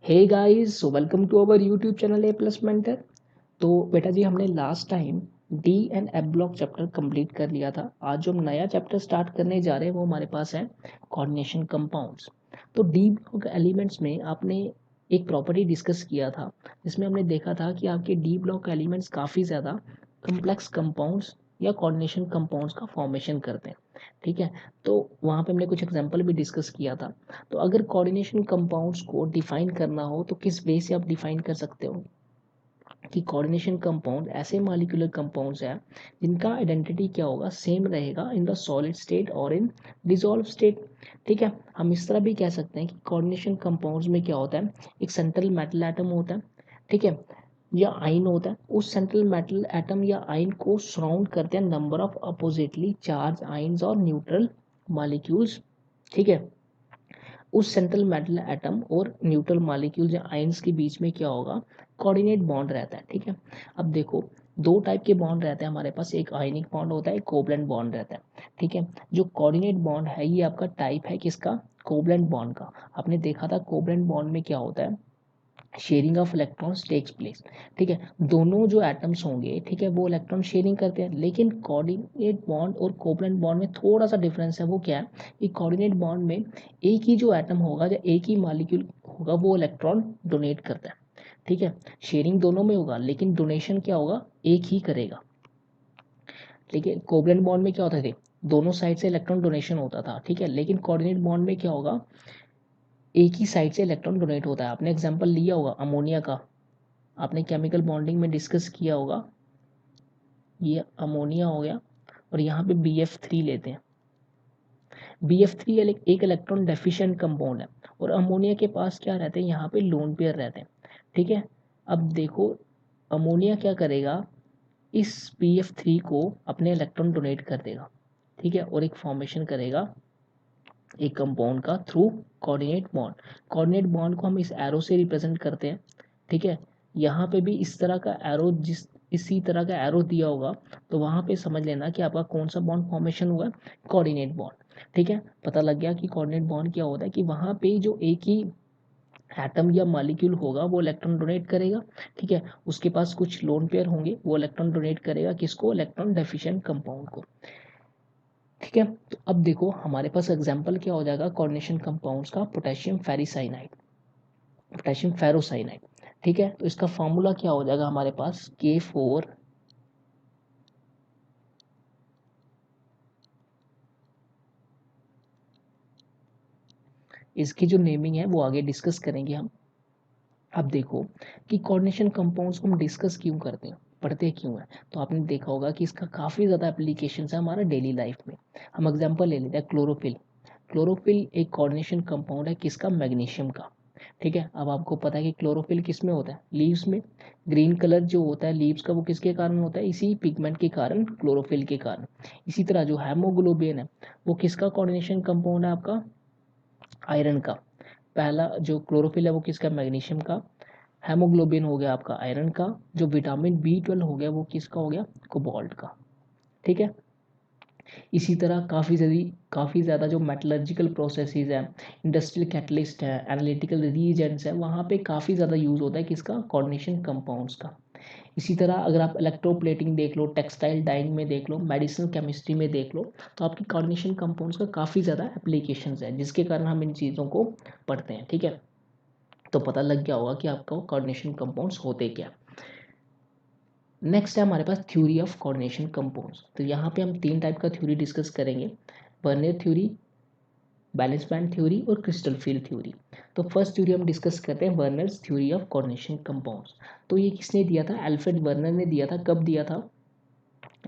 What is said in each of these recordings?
Hey guys, welcome to our YouTube channel A plus mentor. तो बेटा जी, हमने last time D and F block chapter complete कर लिया था। आज जो हम नया चैप्टर स्टार्ट करने जा रहे हैं वो हमारे पास है कोऑर्डिनेशन कंपाउंड्स। तो डी ब्लॉक एलिमेंट्स में आपने एक प्रॉपर्टी डिस्कस किया था जिसमें हमने देखा था कि आपके डी ब्लॉक एलिमेंट्स काफ़ी ज़्यादा कम्प्लेक्स कंपाउंड्स या कोऑर्डिनेशन कंपाउंड्स का फॉर्मेशन करते हैं। ठीक है, तो वहाँ पे हमने कुछ एग्जांपल भी डिस्कस किया था। तो अगर कोऑर्डिनेशन कंपाउंड्स को डिफाइन करना हो तो किस वे से आप डिफाइन कर सकते हो कि कोऑर्डिनेशन कंपाउंड ऐसे मॉलिक्यूलर कंपाउंड्स हैं जिनका आइडेंटिटी क्या होगा, सेम रहेगा इन द सॉलिड स्टेट और इन डिसॉल्व स्टेट। ठीक है, हम इस तरह भी कह सकते हैं कि कोऑर्डिनेशन कंपाउंड्स में क्या होता है, एक सेंट्रल मेटल एटम होता है। ठीक है, या आइन होता है। उस सेंट्रल मेटल एटम या आइन को सराउंड करते हैं number of oppositely charge ions और न्यूट्रल मॉलिक्यूल्स। ठीक है, उस सेंट्रल मेटल एटम और न्यूट्रल मॉलिक्यूल्स या आयंस के बीच में क्या होगा, कोऑर्डिनेट बॉन्ड रहता है। ठीक है, अब देखो दो टाइप के बॉन्ड रहते हैं हमारे पास, एक आयनिक बॉन्ड होता है, एक कोवलेंट बॉन्ड रहता है। ठीक है, जो कोऑर्डिनेट बॉन्ड है ये आपका टाइप है किसका, कोवलेंट बॉन्ड का। आपने देखा था कोवलेंट बॉन्ड में क्या होता है, sharing of electrons takes place. ठीक है, दोनों जो एटम्स होंगे, ठीक है, वो इलेक्ट्रॉन शेयरिंग करते हैं। लेकिन कोऑर्डिनेट बॉन्ड और कोवलेंट बॉन्ड में थोड़ा सा डिफरेंस है। वो क्या है कि कोऑर्डिनेट बॉन्ड में एक ही जो एटम होगा या एक ही मॉलिक्यूल होगा वो इलेक्ट्रॉन डोनेट करता है। ठीक है, शेयरिंग दोनों में होगा लेकिन डोनेशन क्या होगा, एक ही करेगा। ठीक है, कोवलेंट बॉन्ड में क्या होता है, दोनों साइड से इलेक्ट्रॉन डोनेशन होता था। ठीक है, लेकिन कोऑर्डिनेट बॉन्ड में क्या होगा, एक ही साइड से इलेक्ट्रॉन डोनेट होता है। आपने एग्जांपल लिया होगा अमोनिया का, आपने केमिकल बॉन्डिंग में डिस्कस किया होगा। ये अमोनिया हो गया और यहाँ पे BF3 लेते हैं। BF3 एक इलेक्ट्रॉन डेफिशिएंट कंपाउंड है और अमोनिया के पास क्या रहते हैं, यहाँ पे लोन पेयर रहते हैं। ठीक है, अब देखो अमोनिया क्या करेगा, इस BF3 को अपने इलेक्ट्रॉन डोनेट कर देगा। ठीक है, और एक फॉर्मेशन करेगा एक कंपाउंड का through coordinate bond. Coordinate bond को हम इस एरो से रिप्रेजेंट करते हैं। ठीक है, यहाँ पे भी इस तरह का एरो, जिस इसी तरह का एरो दिया होगा तो वहां पे समझ लेना कि आपका कौन सा बॉन्ड फॉर्मेशन हुआ, कोऑर्डिनेट बॉन्ड। ठीक है, पता लग गया कि कोऑर्डिनेट बॉन्ड क्या होता है, कि वहां पे जो एक ही एटम या मॉलिक्यूल होगा वो इलेक्ट्रॉन डोनेट करेगा। ठीक है, उसके पास कुछ लोन पेयर होंगे, वो इलेक्ट्रॉन डोनेट करेगा किसको, इलेक्ट्रॉन डेफिशिएंट कंपाउंड को। ठीक है, तो अब देखो हमारे पास एग्जांपल क्या हो जाएगा कोऑर्डिनेशन कंपाउंड्स का, पोटेशियम फेरिसाइनाइड, पोटेशियम फेरोसाइनाइड। ठीक है, तो इसका फॉर्मूला क्या हो जाएगा हमारे पास, K4 इसकी जो नेमिंग है वो आगे डिस्कस करेंगे हम। अब देखो कि कोऑर्डिनेशन कंपाउंड्स को हम डिस्कस क्यों करते हैं, पढ़ते क्यों हैं, तो आपने देखा होगा कि इसका काफ़ी ज़्यादा एप्लीकेशंस है हमारा डेली लाइफ में। हम एग्जांपल ले लेते हैं क्लोरोफिल। क्लोरोफिल एक कोऑर्डिनेशन कंपाउंड है किसका, मैग्नीशियम का। ठीक है, अब आपको पता है कि क्लोरोफिल किस में होता है, लीव्स में। ग्रीन कलर जो होता है लीव्स का वो किसके कारण होता है, इसी पिगमेंट के कारण, क्लोरोफिल के कारण। इसी तरह जो हेमोग्लोबिन है वो किसका कोऑर्डिनेशन कंपाउंड है, आपका आयरन का। पहला जो क्लोरोफिल है वो किसका, मैग्नीशियम का। हेमोग्लोबिन हो गया आपका आयरन का। जो विटामिन B12 हो गया वो किसका हो गया, कोबाल्ट का। ठीक है, इसी तरह काफ़ी ज़्यादा जो मेटलर्जिकल प्रोसेसेस हैं, इंडस्ट्रियल कैटलिस्ट है, एनालिटिकल रीजेंट्स है, वहाँ पे काफ़ी ज़्यादा यूज़ होता है किसका, कोऑर्डिनेशन कंपाउंड्स का। इसी तरह अगर आप इलेक्ट्रोप्लेटिंग देख लो, टेक्सटाइल डाइंग में देख लो, मेडिसिनल केमिस्ट्री में देख लो, तो आपकी कोऑर्डिनेशन कंपाउंड्स का काफ़ी ज़्यादा एप्लीकेशंस है जिसके कारण हम इन चीज़ों को पढ़ते हैं। ठीक है, तो पता लग गया होगा कि आपका कोऑर्डिनेशन कंपाउंड्स होते क्या। नेक्स्ट है हमारे पास थ्योरी ऑफ कोऑर्डिनेशन कंपाउंड्स। तो यहाँ पे हम तीन टाइप का थ्योरी डिस्कस करेंगे, vernier theory, balance band theory और क्रिस्टल फील्ड थ्योरी। तो फर्स्ट थ्योरी हम डिस्कस करते हैं, Werner's theory of coordination compounds. तो ये किसने दिया था, अल्फ्रेड वर्नर ने दिया था। कब दिया था,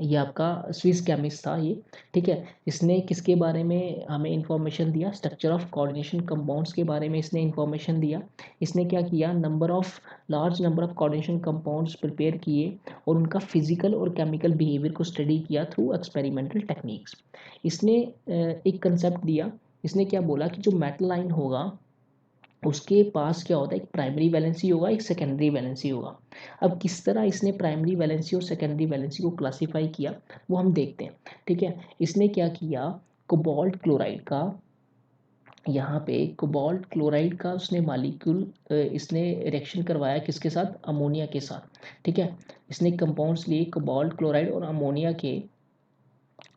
ये आपका स्विस केमिस्ट था ये। ठीक है, इसने किसके बारे में हमें इंफॉर्मेशन दिया, स्ट्रक्चर ऑफ कोऑर्डिनेशन कंपाउंड्स के बारे में इसने इंफॉर्मेशन दिया। इसने क्या किया, large number of coordination compounds prepare किए और उनका फिजिकल और केमिकल बिहेवियर को स्टडी किया थ्रू एक्सपेरिमेंटल टेक्निक्स। इसने एक कंसेप्ट दिया। इसने क्या बोला कि जो मेटल आयन होगा उसके पास क्या होता है, एक प्राइमरी वैलेंसी होगा, एक सेकेंडरी वैलेंसी होगा। अब किस तरह इसने प्राइमरी वैलेंसी और सेकेंडरी वैलेंसी को क्लासीफाई किया वो हम देखते हैं। ठीक है, इसने क्या किया, कोबाल्ट क्लोराइड का यहाँ पे कोबाल्ट क्लोराइड का उसने मालिक्यूल इसने रिएक्शन करवाया किसके साथ, अमोनिया के साथ। ठीक है, इसने कंपाउंड्स लिए कोबाल्ट क्लोराइड और अमोनिया के,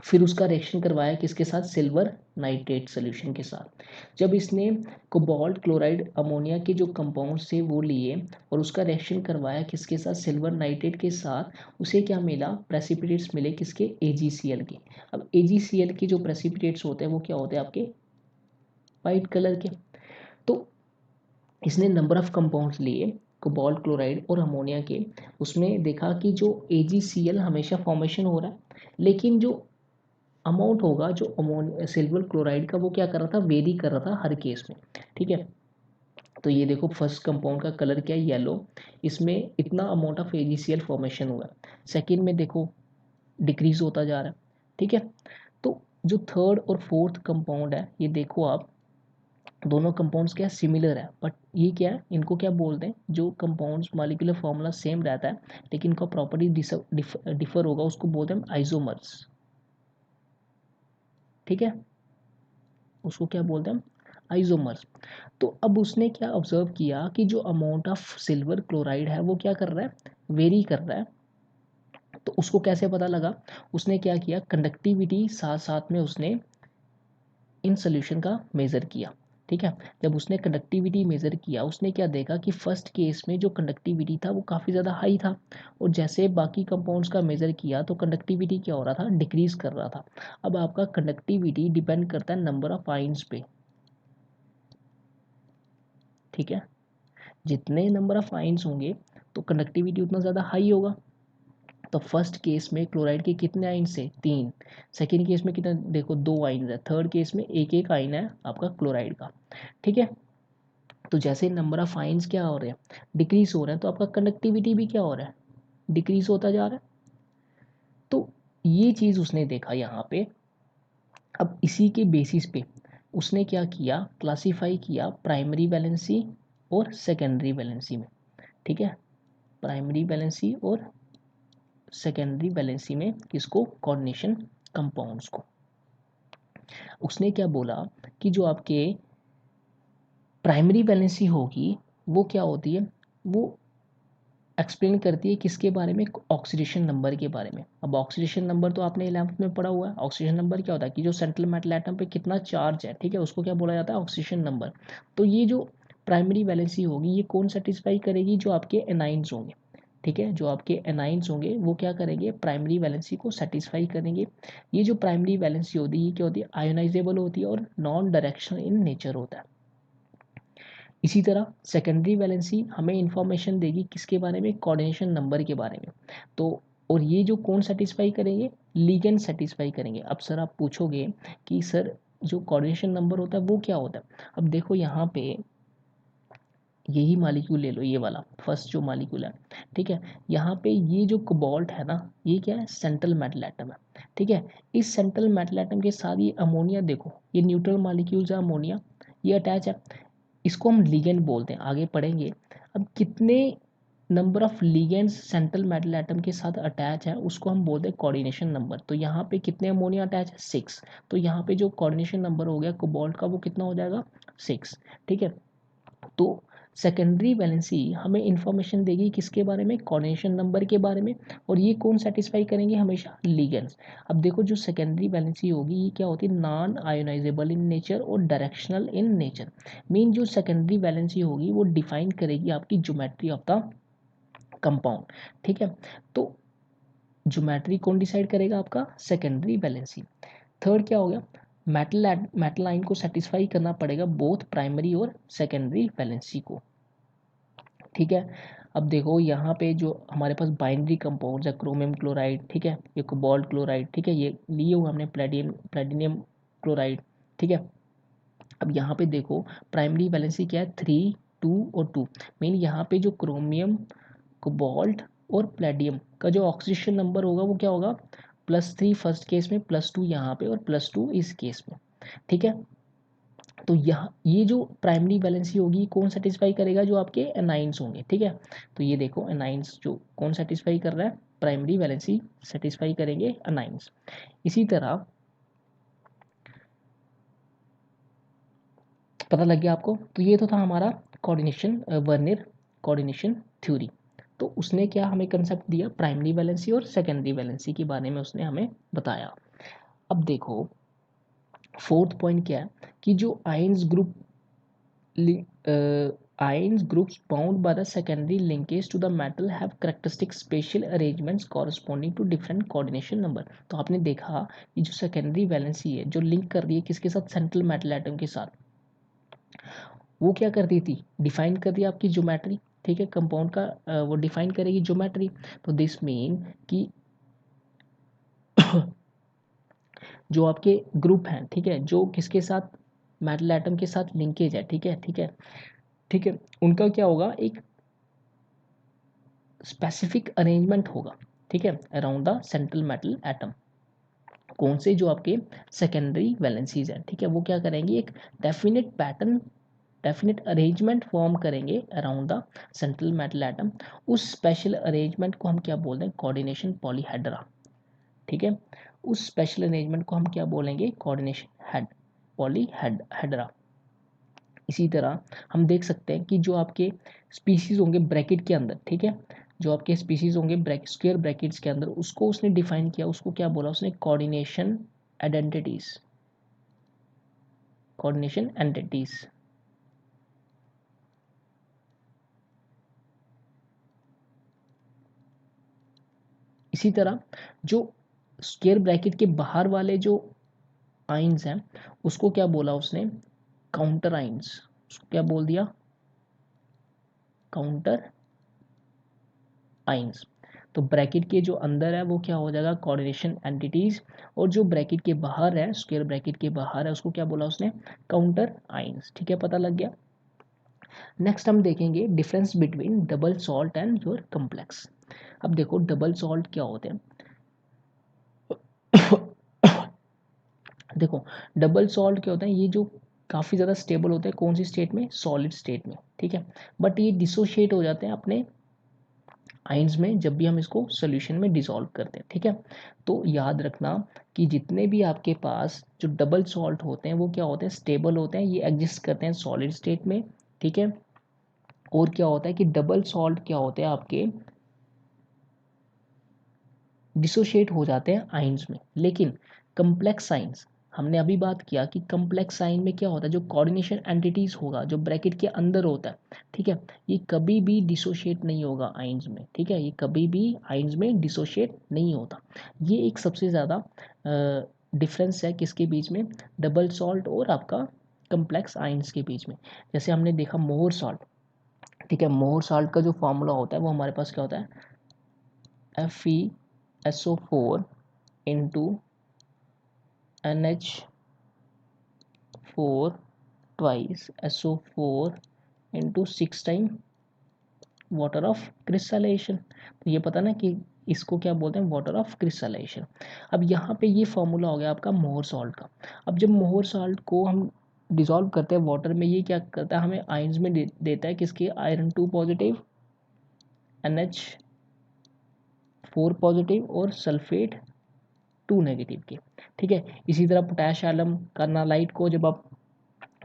फिर उसका रिएक्शन करवाया किसके साथ, सिल्वर नाइट्रेट सोल्यूशन के साथ। जब इसने कोबाल्ट क्लोराइड अमोनिया के जो कंपाउंड्स थे वो लिए और उसका रिएक्शन करवाया किसके साथ, सिल्वर नाइट्रेट के साथ, उसे क्या मिला, प्रेसिपिटेट्स मिले किसके, AgCl के। अब AgCl के जो प्रेसिपिटेट्स होते हैं वो क्या होते हैं आपके, वाइट कलर के। तो इसने नंबर ऑफ कंपाउंड्स लिए कोबाल्ट क्लोराइड और अमोनिया के, उसमें देखा कि जो AgCl हमेशा फॉर्मेशन हो रहा है, लेकिन जो अमाउंट होगा जो अमोनिया सिल्वर क्लोराइड का वो क्या कर रहा था, वेरी कर रहा था हर केस में। ठीक है, तो ये देखो फर्स्ट कंपाउंड का कलर क्या है, येलो, इसमें इतना अमाउंट ऑफ AgCl फॉर्मेशन हुआ है। सेकेंड में देखो डिक्रीज होता जा रहा है। ठीक है, तो जो थर्ड और फोर्थ कंपाउंड है ये देखो आप, दोनों कंपाउंड्स क्या सिमिलर है, बट ये क्या है, इनको क्या बोलते हैं, जो कंपाउंड्स मॉलिक्यूलर फॉर्मूला सेम रहता है लेकिन इनका प्रॉपर्टी डिफर होगा, उसको बोलते हैं आइसोमर्स। ठीक है, उसको क्या बोलते हैं, आइसोमर्स। तो अब उसने क्या ऑब्जर्व किया कि जो अमाउंट ऑफ सिल्वर क्लोराइड है वो क्या कर रहा है, वेरी कर रहा है। तो उसको कैसे पता लगा, उसने क्या किया, कंडक्टिविटी साथ साथ में उसने इन सोल्यूशन का मेज़र किया। ठीक है, जब उसने कंडक्टिविटी मेज़र किया उसने क्या देखा कि फर्स्ट केस में जो कंडक्टिविटी था वो काफ़ी ज़्यादा हाई था, और जैसे बाकी कंपाउंड्स का मेज़र किया तो कंडक्टिविटी क्या हो रहा था, डिक्रीज कर रहा था। अब आपका कंडक्टिविटी डिपेंड करता है नंबर ऑफ आइंस पे। ठीक है, जितने नंबर ऑफ आइंस होंगे तो कंडक्टिविटी उतना ज़्यादा हाई होगा। तो फर्स्ट केस में क्लोराइड के कितने आइंस है, 3। सेकेंड केस में कितना, देखो 2 आइंस है। थर्ड केस में एक एक आइन है आपका क्लोराइड का। ठीक है, तो जैसे नंबर ऑफ आइंस क्या हो रहे हैं, डिक्रीज हो रहे हैं, तो आपका कंडक्टिविटी भी क्या हो रहा है, डिक्रीज होता जा रहा है। तो ये चीज़ उसने देखा यहाँ पे। अब इसी के बेसिस पे उसने क्या किया, क्लासीफाई किया प्राइमरी वैलेंसी और सेकेंडरी वैलेंसी में। ठीक है, प्राइमरी वैलेंसी और सेकेंडरी वैलेंसी में किसको, कोऑर्डिनेशन कंपाउंड्स को। उसने क्या बोला कि जो आपके प्राइमरी वैलेंसी होगी वो क्या होती है, वो एक्सप्लेन करती है किसके बारे में, ऑक्सीडेशन नंबर के बारे में। अब ऑक्सीडेशन नंबर तो आपने 11th में पढ़ा हुआ है। ऑक्सीडेशन नंबर क्या होता है कि जो सेंट्रल मेटल एटम पे कितना चार्ज है, ठीक है, उसको क्या बोला जाता है, ऑक्सीडेशन नंबर। तो ये जो प्राइमरी वैलेंसी होगी ये कौन सेटिस्फाई करेगी, जो आपके एनाइंस होंगे। ठीक है, जो आपके एनाइंस होंगे वो क्या करेंगे, प्राइमरी वैलेंसी को सेटिस्फाई करेंगे। ये जो प्राइमरी वैलेंसी होती है ये क्या होती है, आयोनाइजेबल होती है और नॉन डायरेक्शनल इन नेचर होता है। इसी तरह सेकेंडरी वैलेंसी हमें इंफॉर्मेशन देगी किसके बारे में, कोऑर्डिनेशन नंबर के बारे में। तो और ये जो कौन सेटिस्फाई करेंगे, लिगेंड सेटिस्फाई करेंगे। अब सर आप पूछोगे कि सर जो कोऑर्डिनेशन नंबर होता है वो क्या होता है। अब देखो यहाँ पे यही मालिक्यूल ले लो, ये वाला फर्स्ट जो मालिक्यूल है। ठीक है, यहाँ पे ये जो कोबाल्ट है ना, ये क्या है, सेंट्रल मेटल एटम है। ठीक है, इस सेंट्रल मेटल एटम के साथ ये अमोनिया, देखो ये न्यूट्रल मालिक्यूल्स है अमोनिया, ये अटैच है। इसको हम लिगेंड बोलते हैं, आगे पढ़ेंगे। अब कितने number of ligands central metal atom के साथ अटैच है उसको हम बोलते हैं कोऑर्डिनेशन नंबर। तो यहाँ पे कितने अमोनिया अटैच है, 6। तो यहाँ पे जो कोऑर्डिनेशन नंबर हो गया कोबाल्ट का वो कितना हो जाएगा, 6। ठीक है, तो सेकेंडरी वैलेंसी हमें इंफॉर्मेशन देगी किसके बारे में, कोऑर्डिनेशन नंबर के बारे में। और ये कौन सेटिस्फाई करेंगे, हमेशा लिगेंड्स। अब देखो जो सेकेंडरी वैलेंसी होगी ये क्या होती है, नॉन आयोनाइजेबल इन नेचर और डायरेक्शनल इन नेचर। मीन जो सेकेंडरी वैलेंसी होगी वो डिफाइन करेगी आपकी ज्योमेट्री ऑफ द कंपाउंड। ठीक है, तो ज्योमेट्री कौन डिसाइड करेगा, आपका सेकेंडरी वैलेंसी। थर्ड क्या हो गया, मेटल आइन को सेटिस्फाई करना पड़ेगा बोथ प्राइमरी और सेकेंडरी वैलेंसी को। ठीक है, अब देखो यहाँ पे जो हमारे पास बाइनरी कंपाउंड्स है, क्रोमियम क्लोराइड, ठीक है, ये कोबाल्ट क्लोराइड, ठीक है, ये लिए हुए हमने प्लेटिनियम क्लोराइड। ठीक है, अब यहाँ पे देखो प्राइमरी वैलेंसी क्या है, 3, 2 और 2। मीन यहाँ पे जो क्रोमियम, कोबाल्ट और प्लेडियम का जो ऑक्सीडेशन नंबर होगा वो क्या होगा, +3 फर्स्ट केस में, +2 यहाँ पे और +2 इस केस में। ठीक है, तो यहाँ ये जो प्राइमरी वैलेंसी होगी कौन सेटिस्फाई करेगा, जो आपके एनाइंस होंगे। ठीक है, तो ये देखो एनाइंस जो कौन सेटिस्फाई कर रहा है, प्राइमरी वैलेंसी सेटिस्फाई करेंगे एनाइंस। इसी तरह पता लग गया आपको। तो ये तो था हमारा कोऑर्डिनेशन, वर्नियर कोऑर्डिनेशन थ्योरी। तो उसने क्या हमें कंसेप्ट दिया, प्राइमरी वैलेंसी और सेकेंडरी वैलेंसी के बारे में उसने हमें बताया। अब देखो फोर्थ पॉइंट क्या है कि जो ions group ions groups bound by the secondary linkage to the metal have characteristic spatial arrangements corresponding to different coordination number। तो आपने देखा कि जो सेकेंडरी वैलेंसी है जो लिंक कर रही है किसके साथ, सेंट्रल मेटल एटम के साथ, वो क्या करती थी, डिफाइन कर दिया आपकी ज्योमेट्री। ठीक है, कंपाउंड का वो डिफाइन करेगी ज्योमेट्री। तो दिस मीन कि जो आपके ग्रुप हैं, ठीक है, जो किसके साथ, मेटल एटम के साथ लिंकेज है, ठीक है ठीक है ठीक है, उनका क्या होगा, एक स्पेसिफिक अरेंजमेंट होगा, ठीक है, around the central metal atom. कौन से, जो आपके सेकेंडरी वैलेंसीज हैं, ठीक है, वो क्या करेंगी, एक definite pattern, definite arrangement form करेंगे around the central metal atom. उस स्पेशल अरेंजमेंट को हम क्या बोलते हैं, कोऑर्डिनेशन पॉलीहेड्रा। ठीक है, उस स्पेशल अरेंजमेंट को हम क्या बोलेंगे, कोऑर्डिनेशन हेड, पॉलीहेड्रा। इसी तरह हम देख सकते हैं कि जो आपके स्पीसीज होंगे ब्रैकेट के अंदर, ठीक है, जो आपके स्पीसीज होंगे स्क्वायर ब्रैकेट्स के अंदर, उसको उसने डिफाइन किया, उसको क्या बोला उसने, कोऑर्डिनेशन आइडेंटिटीज, कोऑर्डिनेशन एंटिटीज। इसी तरह जो स्क्वायर ब्रैकेट के बाहर वाले जो आइंस हैं उसको क्या बोला उसने, काउंटर आइंस। उसको क्या बोल दिया, काउंटर आइंस। तो ब्रैकेट के जो अंदर है वो क्या हो जाएगा, कोऑर्डिनेशन एंटिटीज, और जो ब्रैकेट के बाहर है, स्क्वायर ब्रैकेट के बाहर है, उसको क्या बोला उसने, काउंटर आइंस। ठीक है, पता लग गया। नेक्स्ट हम देखेंगे difference between double salt and your complex. अब देखो डबल सॉल्ट क्या होते हैं। देखो डबल सॉल्ट क्या होता है, ये जो काफ़ी ज़्यादा स्टेबल होते हैं, कौन सी स्टेट में, सॉलिड स्टेट में, ठीक है, बट ये डिसोशिएट हो जाते हैं अपने आइंस में जब भी हम इसको सोल्यूशन में डिसॉल्व करते हैं। ठीक है, तो याद रखना कि जितने भी आपके पास जो डबल सॉल्ट होते हैं वो क्या होते हैं, स्टेबल होते हैं, ये एग्जिस्ट करते हैं सॉलिड स्टेट में। ठीक है, और क्या होता है कि डबल सॉल्ट क्या होते हैं आपके, डिसोशिएट हो जाते हैं आइंस में। लेकिन कम्प्लेक्स आइंस, हमने अभी बात किया कि कम्प्लेक्स आइन में क्या होता है, जो कोऑर्डिनेशन एंटिटीज होगा जो ब्रैकेट के अंदर होता है, ठीक है, ये कभी भी डिसोशिएट नहीं होगा आइंस में। ठीक है, ये कभी भी आइंस में डिसोशिएट नहीं होता। ये एक सबसे ज़्यादा डिफरेंस है किसके बीच में, डबल सॉल्ट और आपका कम्प्लेक्स आइंस के बीच में। जैसे हमने देखा मोर सॉल्ट, ठीक है, मोर सॉल्ट का जो फॉर्मूला होता है वो हमारे पास क्या होता है, FeSO4 into NH4 twice SO4 into 6 time water of crystallization. तो ये पता ना कि इसको क्या बोलते हैं, वाटर ऑफ क्रिस्टलाइजेशन। अब यहाँ पे ये फॉर्मूला हो गया आपका मोहर सॉल्ट का। अब जब मोहर सॉल्ट को हम डिसॉल्व करते हैं वाटर में, ये क्या करता है, हमें आयंस में देता है किसके, आयरन 2 पॉजिटिव, NH4 पॉजिटिव और सल्फेट 2 नेगेटिव के। ठीक है, इसी तरह पोटैश एलम कर्नालाइट को जब आप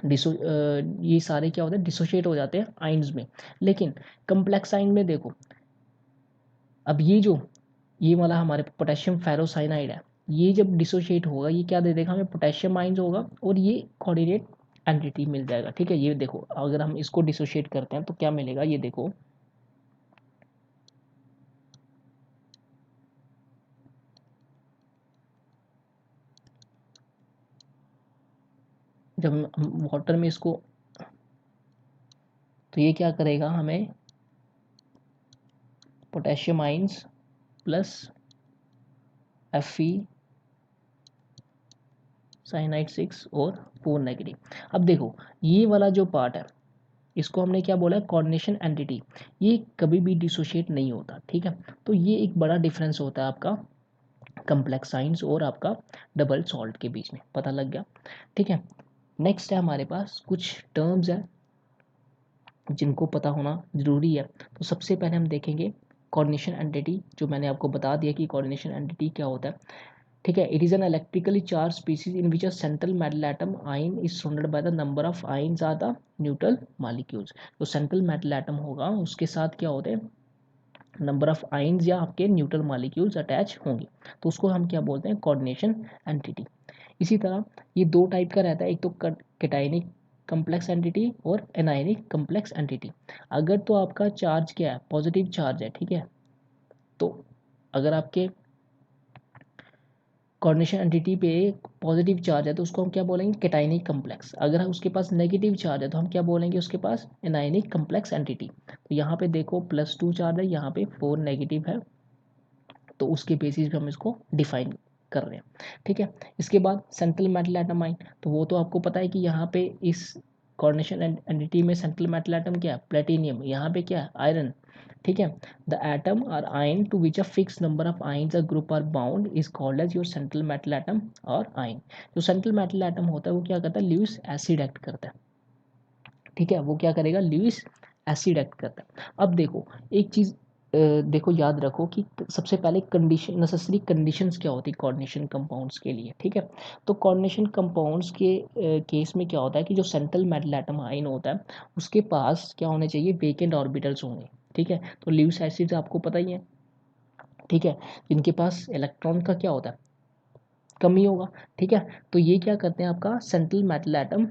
ये सारे क्या होते हैं, डिसोशिएट हो जाते हैं आइंस में। लेकिन कम्प्लेक्स आइन में देखो, अब ये जो ये वाला हमारे पोटेशियम फेरोसाइनाइड है, ये जब डिसोशिएट होगा ये क्या दे देगा हमें, पोटेशियम आइंस होगा, और ये कोऑर्डिनेट एंटिटी मिल जाएगा। ठीक है, ये देखो अगर हम इसको डिसोशिएट करते हैं तो क्या मिलेगा, ये देखो, जब हम वाटर में इसको, तो ये क्या करेगा हमें, potassium ions plus Fe cyanide 6 और 4 नेगेटिव। अब देखो ये वाला जो पार्ट है इसको हमने क्या बोला, कोऑर्डिनेशन एंटिटी, ये कभी भी डिसोशिएट नहीं होता। ठीक है, तो ये एक बड़ा डिफरेंस होता है आपका कम्प्लेक्स साइंस और आपका डबल सॉल्ट के बीच में। पता लग गया। ठीक है, नेक्स्ट है हमारे पास कुछ टर्म्स हैं जिनको पता होना ज़रूरी है। तो सबसे पहले हम देखेंगे कोऑर्डिनेशन एंटिटी, जो मैंने आपको बता दिया कि कोऑर्डिनेशन एंटिटी क्या होता है। ठीक है। It is an electrically charged species in which a central metal atom ion is surrounded by the number of ions are the neutral molecules. तो सेंट्रल मेटल एटम होगा, उसके साथ क्या होते हैं, नंबर ऑफ आयन्स या आपके न्यूट्रल मॉलिक्यूल्स अटैच होंगे, तो उसको हम क्या बोलते हैं, कोऑर्डिनेशन एंटिटी। इसी तरह ये दो टाइप का रहता है, एक तो कैटायनिक कम्प्लेक्स एंटिटी और एनायनिक कम्प्लेक्स एंटिटी। अगर तो आपका चार्ज क्या है, पॉजिटिव चार्ज है, ठीक है, तो अगर आपके कोऑर्डिनेशन एंटिटी पे पॉजिटिव चार्ज है तो उसको हम क्या बोलेंगे, कैटायनिक कम्प्लेक्स। अगर उसके पास नेगेटिव चार्ज है तो हम क्या बोलेंगे, उसके पास एनायनिक कम्प्लेक्स एंटिटी। तो यहाँ पे देखो +2 चार्ज है, यहाँ पे 4 नेगेटिव है, तो उसके बेसिस पे हम इसको डिफाइन कर रहे हैं, ठीक है। इसके बाद सेंट्रल मेटल एटम आइन, तो वो तो आपको पता है कि यहाँ पे इस कोऑर्डिनेशन एंटिटी में सेंट्रल मेटल एटम क्या है, प्लेटिनियम, यहाँ पे क्या है, आयरन, ठीक है। द एटम और ion to which a fix number of ions a group are bound is called as your central metal atom और आयन। जो सेंट्रल मेटल एटम होता है वो क्या करता है, ल्यूइस एसिड एक्ट करता है, ठीक है, वो क्या करेगा, ल्यूइस एसिड एक्ट करता है। अब देखो एक चीज, देखो याद रखो कि सबसे पहले कंडीशन, नेसेसरी कंडीशंस क्या होती है कोऑर्डिनेशन कंपाउंड्स के लिए, ठीक है। तो कोऑर्डिनेशन कंपाउंड्स के केस में क्या होता है कि जो सेंट्रल मेटल एटम आयन होता है उसके पास क्या होने चाहिए, वेकेंट ऑर्बिटल्स होंगे, ठीक है। तो ल्यूइस एसिड आपको पता ही है, ठीक है, जिनके पास इलेक्ट्रॉन का क्या होता है, कमी होगा, ठीक है। तो ये क्या करते हैं, आपका सेंट्रल मेटल एटम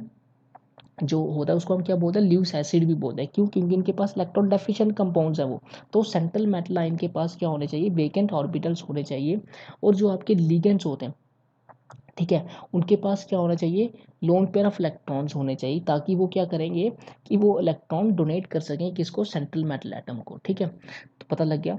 जो होता है उसको हम क्या बोलते हैं, ल्यूइस एसिड भी बोलते हैं, क्यों, क्योंकि इनके पास इलेक्ट्रॉन डेफिशिएंट कंपाउंड्स है वो। तो सेंट्रल मेटल आयन के पास क्या होने चाहिए, वेकेंट ऑर्बिटल्स होने चाहिए। और जो आपके लिगेंड्स होते हैं, ठीक है, उनके पास क्या होना चाहिए, लोन पेयर ऑफ इलेक्ट्रॉन्स होने चाहिए, ताकि वो क्या करेंगे कि वो इलेक्ट्रॉन डोनेट कर सकें किसको, सेंट्रल मेटल एटम को, ठीक है। तो पता लग गया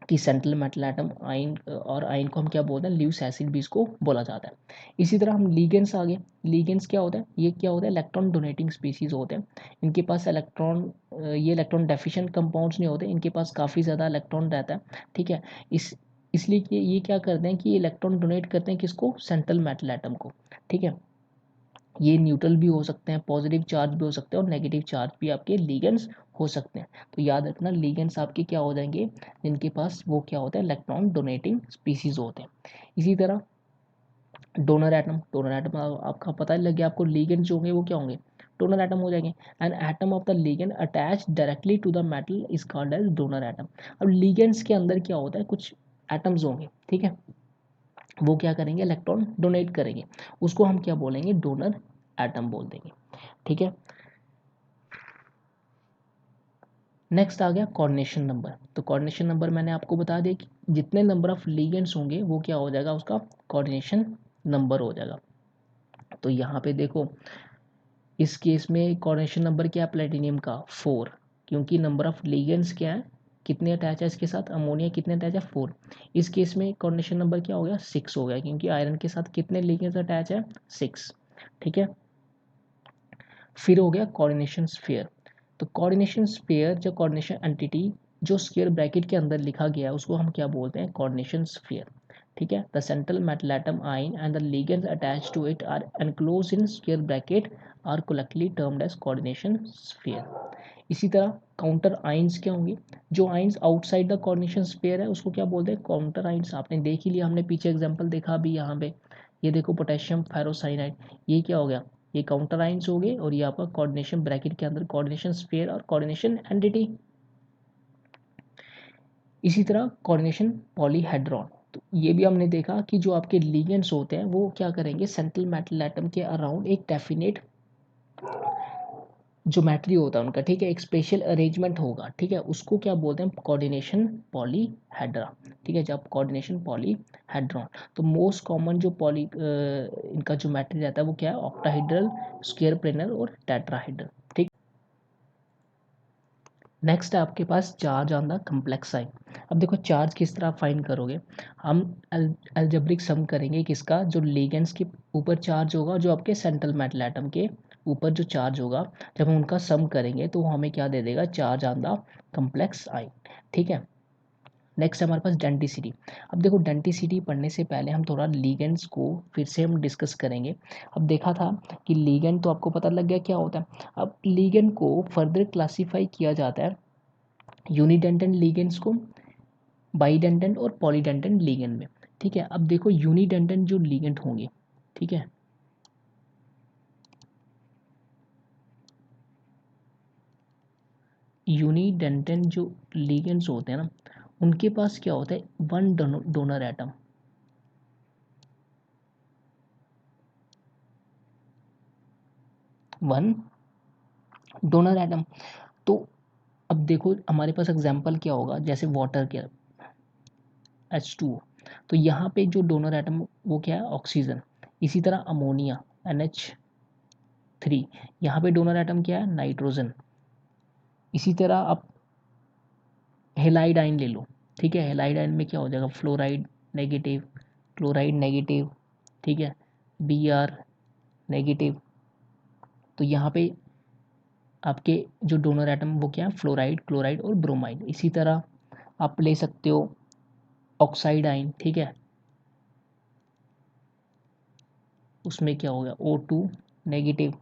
कि सेंट्रल मेटल एटम आयन, और आयन को हम क्या बोलते हैं, ल्यूइस एसिड भी इसको बोला जाता है। इसी तरह हम लीगेंड्स आगे, लीगेंड्स क्या होता है, ये क्या होता है, इलेक्ट्रॉन डोनेटिंग स्पीसीज होते हैं। इनके पास इलेक्ट्रॉन, ये इलेक्ट्रॉन डेफिशिएंट कंपाउंड्स नहीं होते, इनके पास काफ़ी ज़्यादा इलेक्ट्रॉन रहता है, ठीक है। इसलिए कि ये क्या करते हैं कि ये इलेक्ट्रॉन डोनेट करते हैं किसको, सेंट्रल मेटल एटम को, ठीक है। ये न्यूट्रल भी हो सकते हैं, पॉजिटिव चार्ज भी हो सकते हैं, और नेगेटिव चार्ज भी आपके लीगेंड्स हो सकते हैं। तो याद रखना लीगेंड्स आपके क्या हो जाएंगे, जिनके पास वो क्या होता है, इलेक्ट्रॉन डोनेटिंग स्पीसीज होते हैं। इसी तरह डोनर एटम, डोनर एटम आपका पता ही लग गया आपको, लीगेंड जो होंगे वो क्या होंगे, डोनर एटम हो जाएंगे। An atom of the ligand attach directly to the metal is called as donor atom. अब लीगेंड्स के अंदर क्या होता है, कुछ एटम्स होंगे, ठीक है, वो क्या करेंगे, इलेक्ट्रॉन डोनेट करेंगे, उसको हम क्या बोलेंगे, डोनर एटम बोल देंगे, ठीक है। नेक्स्ट आ गया कोऑर्डिनेशन नंबर। तो कोऑर्डिनेशन नंबर मैंने आपको बता दिया कि जितने नंबर ऑफ लीगेंड्स होंगे वो क्या हो जाएगा, उसका कोऑर्डिनेशन नंबर हो जाएगा। तो यहाँ पे देखो इस केस में कोऑर्डिनेशन नंबर क्या है, प्लेटिनियम का 4, क्योंकि नंबर ऑफ लीगेंड्स क्या है, कितने अटैच है इसके साथ, अमोनिया कितने अटैच है, 4। इस केस में कोऑर्डिनेशन नंबर क्या हो गया, 6 हो गया, क्योंकि आयरन के साथ कितने लीगेंड्स अटैच है, 6, ठीक है। फिर हो गया कोऑर्डिनेशन स्फीयर। तो कोऑर्डिनेशन स्फीयर, जो कोऑर्डिनेशन एंटिटी जो स्क्वायर ब्रैकेट के अंदर लिखा गया है उसको हम क्या बोलते हैं, कोऑर्डिनेशन स्फीयर, ठीक है। The central metal atom ion and the ligands attached to it are enclosed in square bracket are collectively termed as coordination sphere. इसी तरह काउंटर आयंस क्या होंगे, जो ions outside the coordination sphere है उसको क्या बोलते हैं, काउंटर आयंस। आपने देख ही लिया, हमने पीछे एग्जांपल देखा अभी यहाँ पे, ये देखो पोटेशियम फेरोसाइनाइड, ये क्या हो गया, ये काउंटर आयंस हो गए, और ये आपका कोऑर्डिनेशन ब्रैकेट के अंदर कोऑर्डिनेशन स्फीयर और कोऑर्डिनेशन एंटिटी। इसी तरह कोऑर्डिनेशन पॉलीहेड्रॉन, तो ये भी हमने देखा कि जो आपके लिगेंड्स होते हैं वो क्या करेंगे, सेंट्रल मेटल एटम के अराउंड एक डेफिनेट ज्योमेट्री होता है उनका, ठीक है, एक स्पेशल अरेंजमेंट होगा, ठीक है, उसको क्या बोलते हैं, कोऑर्डिनेशन पॉलीहेड्रा, ठीक है, जब कोऑर्डिनेशन पॉलीहेड्रॉन। तो मोस्ट कॉमन जो इनका ज्योमेट्री रहता है वो क्या है, ऑक्टाहेड्रल, स्क्वायर प्लेनर और टेट्राहेड्रल, ठीक। नेक्स्ट है आपके पास charge on the complex sign. अब देखो चार्ज किस तरह फाइंड करोगे, हम अलजेब्रिक सम करेंगे किसका, जो लिगेंड्स के ऊपर चार्ज होगा, जो आपके सेंट्रल मेटल एटम के ऊपर जो चार्ज होगा, जब हम उनका सम करेंगे तो वो हमें क्या दे देगा, चार्ज ऑन द कम्प्लेक्स आइन, ठीक है। नेक्स्ट हमारे पास डेंटिसिटी। अब देखो डेंटिसिटी पढ़ने से पहले हम थोड़ा लीगेंड्स को फिर से हम डिस्कस करेंगे। अब देखा था कि लीगेंड तो आपको पता लग गया क्या होता है। अब लीगेंड को फर्दर क्लासीफाई किया जाता है यूनिडेंटेंट लीगेंड्स को, बाईडेंटेंट और पॉलीडेंटेंट लीगेंड में। ठीक है, अब देखो यूनिडेंटेंट जो लिगेंड होंगे, ठीक है, यूनिडेंटेंट जो लिगेंड्स होते हैं ना, उनके पास क्या होता है, one donor atom, one donor atom. तो अब देखो हमारे पास एग्जांपल क्या होगा, जैसे वाटर के H2O, तो यहाँ पे जो डोनर एटम वो क्या है, ऑक्सीजन। इसी तरह अमोनिया NH3, यहाँ पे डोनर एटम क्या है, नाइट्रोजन। इसी तरह आप हेलाइड आयन ले लो, ठीक है, हेलाइड आयन में क्या हो जाएगा, फ्लोराइड नेगेटिव, क्लोराइड नेगेटिव, ठीक है, Br नेगेटिव। तो यहाँ पे आपके जो डोनर एटम वो क्या है, फ्लोराइड, क्लोराइड और ब्रोमाइड। इसी तरह आप ले सकते हो ऑक्साइड आयन, ठीक है, उसमें क्या हो गया, O2 negative,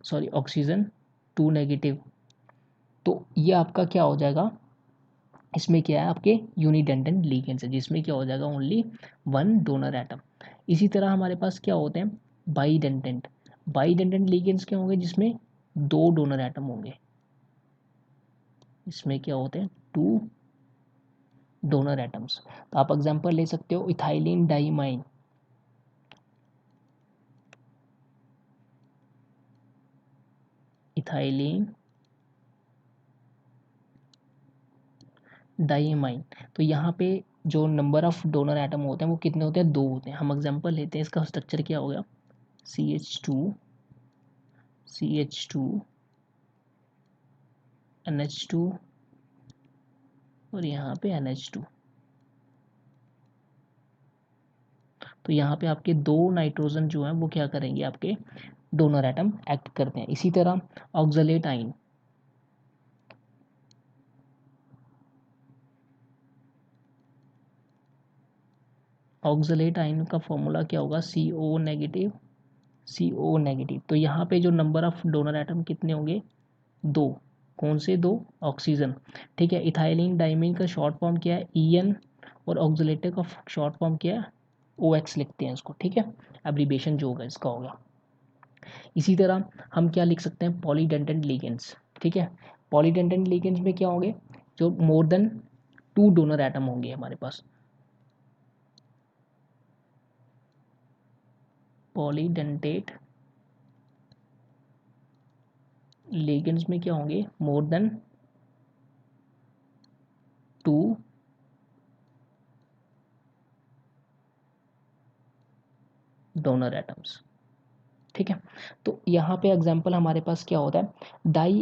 sorry oxygen 2 negative. तो ये आपका क्या हो जाएगा, इसमें क्या है, आपके यूनिडेंटेंट लिगेंड्स है, जिसमें क्या हो जाएगा, ओनली वन डोनर एटम। इसी तरह हमारे पास क्या होते हैं, बाईडेंटेंट। बाईडेंटेंट लिगेंड्स क्या होंगे, जिसमें दो डोनर एटम होंगे, इसमें क्या होते हैं, टू डोनर एटम्स। तो आप एग्जांपल ले सकते हो इथाइलिन डाइमाइन, इथाइलिन डाइमाइन। तो यहाँ पे जो नंबर ऑफ डोनर एटम होते हैं वो कितने होते हैं, दो होते हैं। हम एग्जांपल लेते हैं, इसका स्ट्रक्चर क्या हो गया, CH2 NH2 और यहाँ पे NH2। तो यहाँ पे आपके दो नाइट्रोजन जो हैं वो क्या करेंगे, आपके डोनर एटम एक्ट करते हैं। इसी तरह ऑक्सलेट आइन, ऑक्सलेट आइन का फॉर्मूला क्या होगा, CO नेगेटिव, CO नेगेटिव। तो यहाँ पे जो नंबर ऑफ डोनर एटम कितने होंगे, दो। कौन से दो, ऑक्सीजन, ठीक है। इथाइलिन डाइमीन का शॉर्ट फॉर्म क्या है, EN, और ऑक्सलेट का शॉर्ट फॉर्म क्या है, OX लिखते हैं इसको, ठीक है। एब्रीवेशन जो होगा इसका होगा। इसी तरह हम क्या लिख सकते हैं, पॉलीडेंटेंट लिगेंड्स, ठीक है। पॉलीडेंटेंट लिगेंड्स में क्या होंगे, जो more than two donor atom होंगे हमारे पास। पॉलीडेंटेट लिगेंड्स में क्या होंगे, more than two donor atoms, ठीक है। तो यहाँ पे एग्जांपल हमारे पास क्या होता है, डाई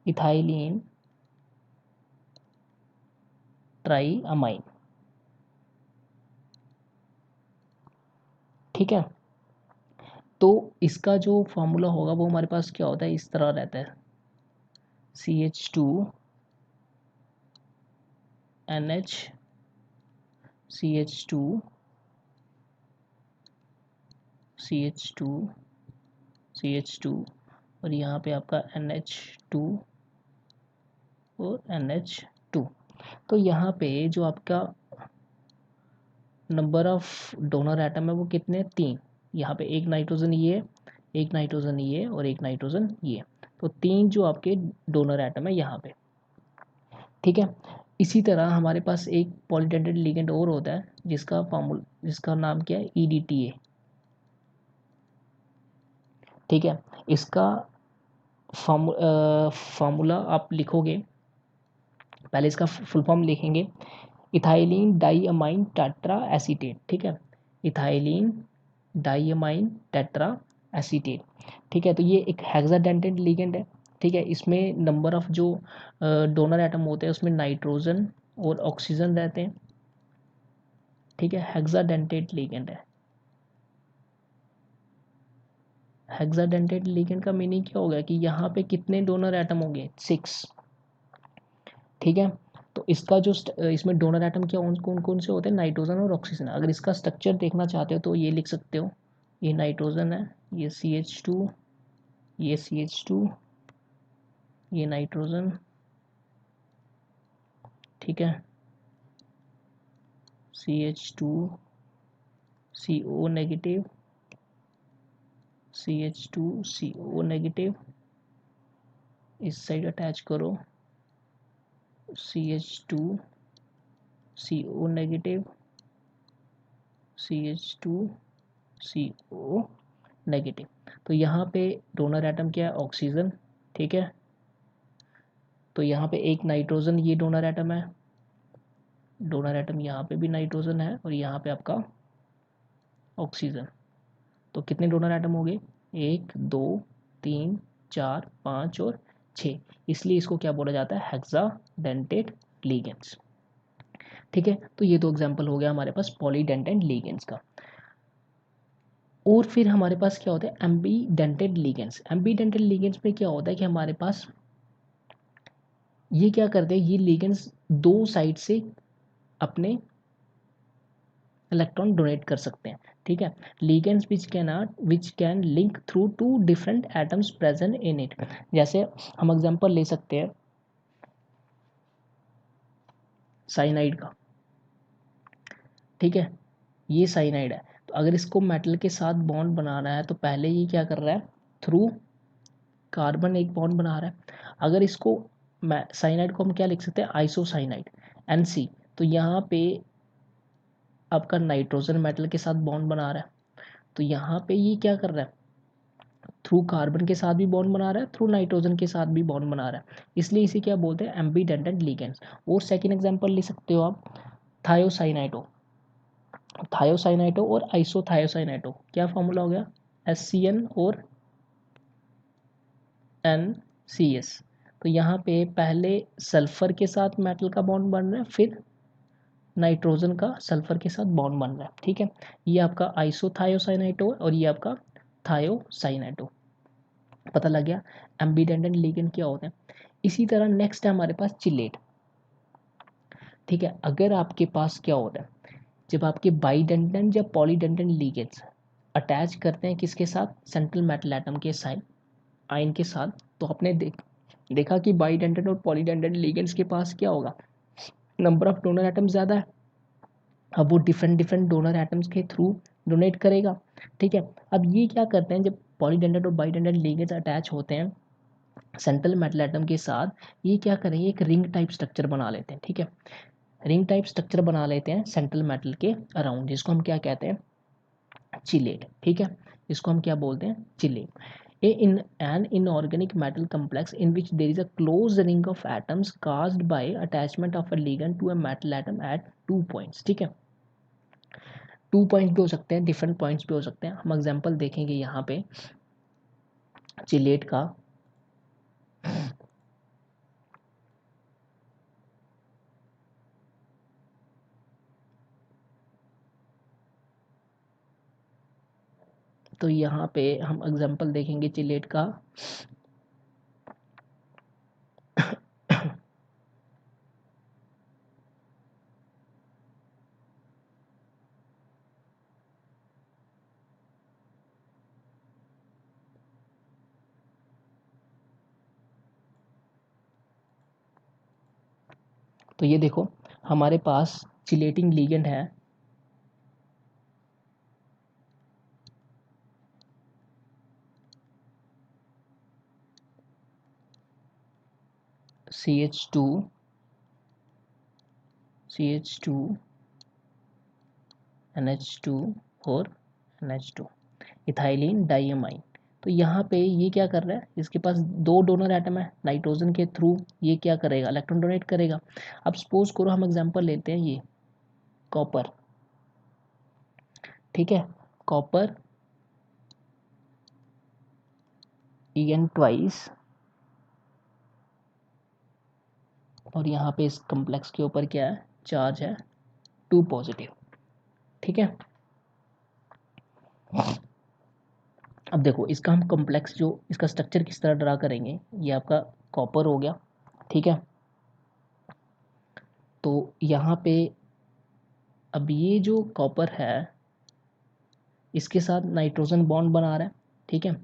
इथाइलिन ट्राई अमाइन, ठीक है। तो इसका जो फॉर्मूला होगा वो हमारे पास क्या होता है, इस तरह रहता है, CH2 NH CH2 CH2 CH2 और यहाँ पे आपका NH2 और NH2। तो यहाँ पे जो आपका नंबर ऑफ डोनर एटम है वो कितने, तीन। यहाँ पे एक नाइट्रोजन ये, एक नाइट्रोजन ये और एक नाइट्रोजन ये। तो तीन जो आपके डोनर एटम है यहाँ पे, ठीक है। इसी तरह हमारे पास एक पॉलीडेंटेट लिगेंड और होता है, जिसका नाम क्या है, EDTA, ठीक है। इसका फार्मूला आप लिखोगे, पहले इसका फुल फॉर्म लिखेंगे, इथाइलिन डाईअमाइन टेट्रा एसीटेट, ठीक है, इथाइलिन डाईअमाइन टेट्रा एसीटेट, ठीक है। तो ये एक हेक्साडेंटेट लिगेंड है, ठीक है। इसमें नंबर ऑफ जो डोनर एटम होते हैं उसमें नाइट्रोजन और ऑक्सीजन रहते हैं, ठीक है। हेक्साडेंटेट लिगेंड है। हेक्साडेंटेट लिगेंड का मीनिंग क्या होगा कि यहाँ पे कितने डोनर एटम होंगे, 6, ठीक है। तो इसका जो इसमें डोनर एटम क्या कौन कौन से होते हैं, नाइट्रोजन और ऑक्सीजन। अगर इसका स्ट्रक्चर देखना चाहते हो तो ये लिख सकते हो, ये नाइट्रोजन है, ये CH2, ये CH2 ये नाइट्रोजन, ठीक है, CH2CO नेगेटिव, CH2CO नेगेटिव, इस साइड अटैच करो CH2CO नेगेटिव, CH2CO नेगेटिव। तो यहाँ पे डोनर एटम क्या है, ऑक्सीजन, ठीक है। तो यहाँ पे एक नाइट्रोजन, ये डोनर एटम है, डोनर एटम यहाँ पे भी नाइट्रोजन है और यहाँ पे आपका ऑक्सीजन। तो कितने डोनर एटम हो गए, 1 2 3 4 5 और 6, इसलिए इसको क्या बोला जाता है, हेक्साडेंटेट लिगेंड्स, ठीक है। तो ये दो एग्जांपल हो गया हमारे पास पॉलीडेंटेट लिगेंड्स का। और फिर हमारे पास क्या होता है, एम्बीडेंटेड लिगेंड्स। एम्बीडेंटेड लिगेंड्स में क्या होता है कि हमारे पास ये क्या करते हैं, ये लिगेंड्स दो साइड से अपने इलेक्ट्रॉन डोनेट कर सकते हैं, ठीक है। Ligands which can link through two different atoms present in it. जैसे हम एग्जांपल ले सकते हैं साइनाइड का, ठीक है, ये साइनाइड है। तो अगर इसको मेटल के साथ बॉन्ड बनाना है तो पहले ये क्या कर रहा है, थ्रू कार्बन एक बॉन्ड बना रहा है। अगर इसको साइनाइड को हम क्या लिख सकते हैं, आइसोसाइनाइड, NC। तो यहाँ पे आपका नाइट्रोजन मेटल के साथ बॉन्ड बना रहा है, तो यहाँ पे ये क्या कर रहा है, थ्रू कार्बन के साथ भी बॉन्ड बना रहा है, थ्रू नाइट्रोजन के साथ भी बॉन्ड बना रहा है, इसलिए इसे क्या बोलते हैं, एम्बीडेंटेड लिगेंड्स। और सेकंड एग्जांपल ले सकते हो आप, थायोसाइनाइडो। थायोसाइनाइडो और आइसोथायोसाइनाइडो, क्या फॉर्मूला हो गया, SCN और NCS। तो यहाँ पे पहले सल्फर के साथ मेटल का बॉन्ड बन रहा है, फिर नाइट्रोजन का सल्फर के साथ बॉन्ड बन रहा है, ठीक है। ये आपका आइसोथायोसाइनाइटो और ये आपका थायोसाइनाइटो, पता लग गया एम्बीडेंटेड लिगेंड क्या होते हैं। इसी तरह नेक्स्ट है हमारे पास चिलेट, ठीक है। अगर आपके पास क्या होता है, जब आपके बाइडेंटेड या पॉलीडेंटेड लिगेंड्स अटैच करते हैं किसके साथ, सेंट्रल मेटल एटम के साइन आयन के साथ, तो आपने देखा कि बाइडेंटेड और पॉलीडेंटेड लिगेंड्स के पास क्या होगा, नंबर ऑफ डोनर एटम ज़्यादा है। अब वो डिफरेंट डिफरेंट डोनर एटम्स के थ्रू डोनेट करेगा, ठीक है। अब ये क्या करते हैं, जब पॉलीडेंटेड और बाइडेंटेड लिगेंड्स अटैच होते हैं सेंट्रल मेटल एटम के साथ, ये क्या करेंगे, एक रिंग टाइप स्ट्रक्चर बना लेते हैं, ठीक है। रिंग टाइप स्ट्रक्चर बना लेते हैं सेंट्रल मेटल के अराउंड, जिसको हम क्या कहते हैं, चिलेट, ठीक है। इसको हम क्या बोलते हैं, chelate. In an inorganic metal complex in which there is a closed ring of atoms caused by attachment of a ligand to a metal atom at 2 points, ठीक है। 2 पॉइंट्स भी हो सकते हैं, डिफरेंट पॉइंट्स भी हो सकते हैं। हम एग्जांपल देखेंगे यहाँ पे चिलेट का। तो यहाँ पे हम एग्जांपल देखेंगे चिलेट का। तो ये देखो हमारे पास चिलेटिंग लिगेंड है, CH2 NH2 और NH2, इथाइलिन डाइअमाइन। तो यहाँ पे ये क्या कर रहा है, इसके पास दो डोनर एटम है, नाइट्रोजन के थ्रू ये क्या करेगा, इलेक्ट्रॉन डोनेट करेगा। अब सपोज करो हम एग्जांपल लेते हैं ये कॉपर, ठीक है, कॉपर En ट्वाइस, और यहाँ पे इस कम्प्लेक्स के ऊपर क्या है, चार्ज है 2 पॉजिटिव, ठीक है। अब देखो इसका हम कॉम्प्लेक्स जो इसका स्ट्रक्चर किस तरह ड्रा करेंगे, ये आपका कॉपर हो गया, ठीक है। तो यहाँ पे अब ये जो कॉपर है इसके साथ नाइट्रोजन बॉन्ड बना रहा है, ठीक है।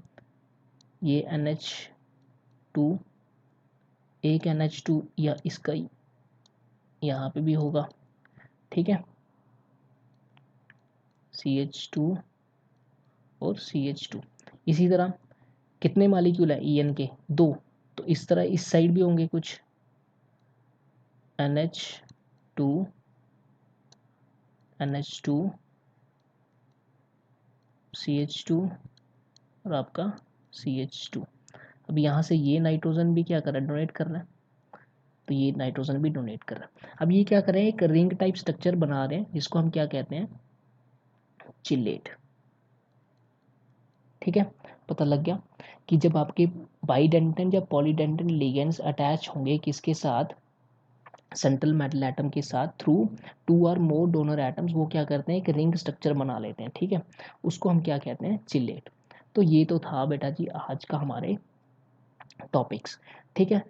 ये NH2 एक NH2 या इसका यहाँ पे भी होगा, ठीक है, CH2 और CH2। इसी तरह कितने मालिक्यूल है EN के? 2। तो इस तरह इस साइड भी होंगे कुछ NH2 NH2 CH2 और आपका CH2। अब यहाँ से ये नाइट्रोजन भी क्या कर रहा है, डोनेट कर रहा है, तो ये नाइट्रोजन भी डोनेट कर रहा है। अब ये क्या कर रहे हैं, एक रिंग टाइप स्ट्रक्चर बना रहे हैं जिसको हम क्या कहते हैं, चिलेट। ठीक है, पता लग गया कि जब आपके बाइडेंटन या पॉलीडेंटन लिगेंड्स अटैच होंगे किसके साथ, सेंट्रल मेटल एटम के साथ, थ्रू 2 और मोर डोनर एटम्स, वो क्या करते हैं, एक रिंग स्ट्रक्चर बना लेते हैं। ठीक है, उसको हम क्या कहते हैं, चिलेट। तो ये तो था बेटा जी आज का हमारे टॉपिक्स। ठीक है,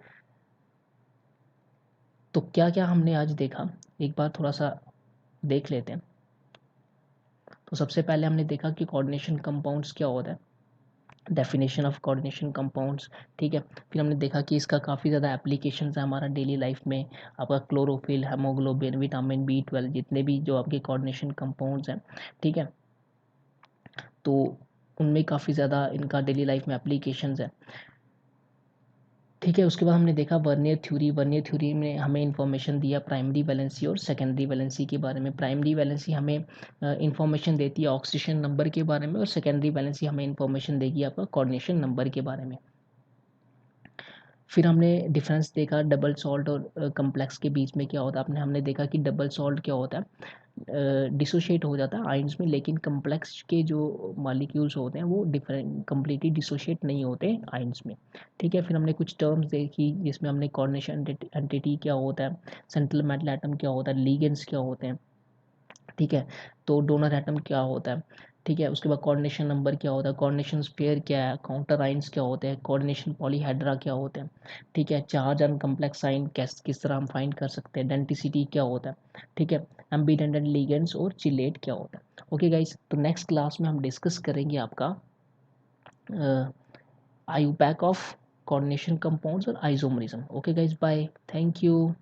तो क्या क्या हमने आज देखा, एक बार थोड़ा सा देख लेते हैं। तो सबसे पहले हमने देखा कि कोऑर्डिनेशन कंपाउंड्स क्या होता है, डेफिनेशन ऑफ कोऑर्डिनेशन कंपाउंड्स। ठीक है, फिर हमने देखा कि इसका काफ़ी ज़्यादा एप्लीकेशंस है हमारा डेली लाइफ में। आपका क्लोरोफिल, हेमोग्लोबिन, विटामिन B12, जितने भी जो आपके कोऑर्डिनेशन कंपाउंड्स हैं, ठीक है, तो उनमें काफ़ी ज़्यादा इनका डेली लाइफ में एप्लीकेशंस है। ठीक है, उसके बाद हमने देखा वर्नियर थ्योरी। वर्नियर थ्योरी में हमें इंफॉर्मेशन दिया प्राइमरी वैलेंसी और सेकेंडरी वैलेंसी के बारे में। प्राइमरी वैलेंसी हमें इंफॉर्मेशन देती है ऑक्सीजन नंबर के बारे में, और सेकेंडरी वैलेंसी हमें इंफॉर्मेशन देगी आपका कोऑर्डिनेशन नंबर के बारे में। फिर हमने डिफरेंस देखा डबल सॉल्ट और कम्प्लेक्स के बीच में क्या होता है। हमने देखा कि डबल सॉल्ट क्या होता है, डिसोशिएट हो जाता है आयंस में, लेकिन कम्प्लेक्स के जो मॉलिक्यूल्स होते हैं वो डिफरेंट कंप्लीटली डिसोशिएट नहीं होते आयंस में। ठीक है, फिर हमने कुछ टर्म्स देखी जिसमें हमने कोऑर्डिनेशन एंटिटी क्या होता है, सेंट्रल मेटल एटम क्या होता है, लिगेंड्स क्या होते हैं, ठीक है, तो डोनर एटम क्या होता है, ठीक है, उसके बाद कोऑर्डिनेशन नंबर क्या होता है, कोऑर्डिनेशन स्पेयर क्या है, काउंटर आइंस क्या होते हैं, कोऑर्डिनेशन पॉलीहेड्रा क्या होते हैं, ठीक है, चार्ज एंड कम्प्लेक्स साइन किस तरह हम फाइंड कर सकते हैं, डेंटिसिटी क्या होता है, ठीक है, एम्बीडेंटेड लिगेंड्स और चिलेट क्या होता है। ओके गाइस, तो नेक्स्ट क्लास में हम डिस्कस करेंगे आपका आईयूपैक ऑफ कोऑर्डिनेशन कंपाउंड्स और isomerism. Okay guys, bye, thank you.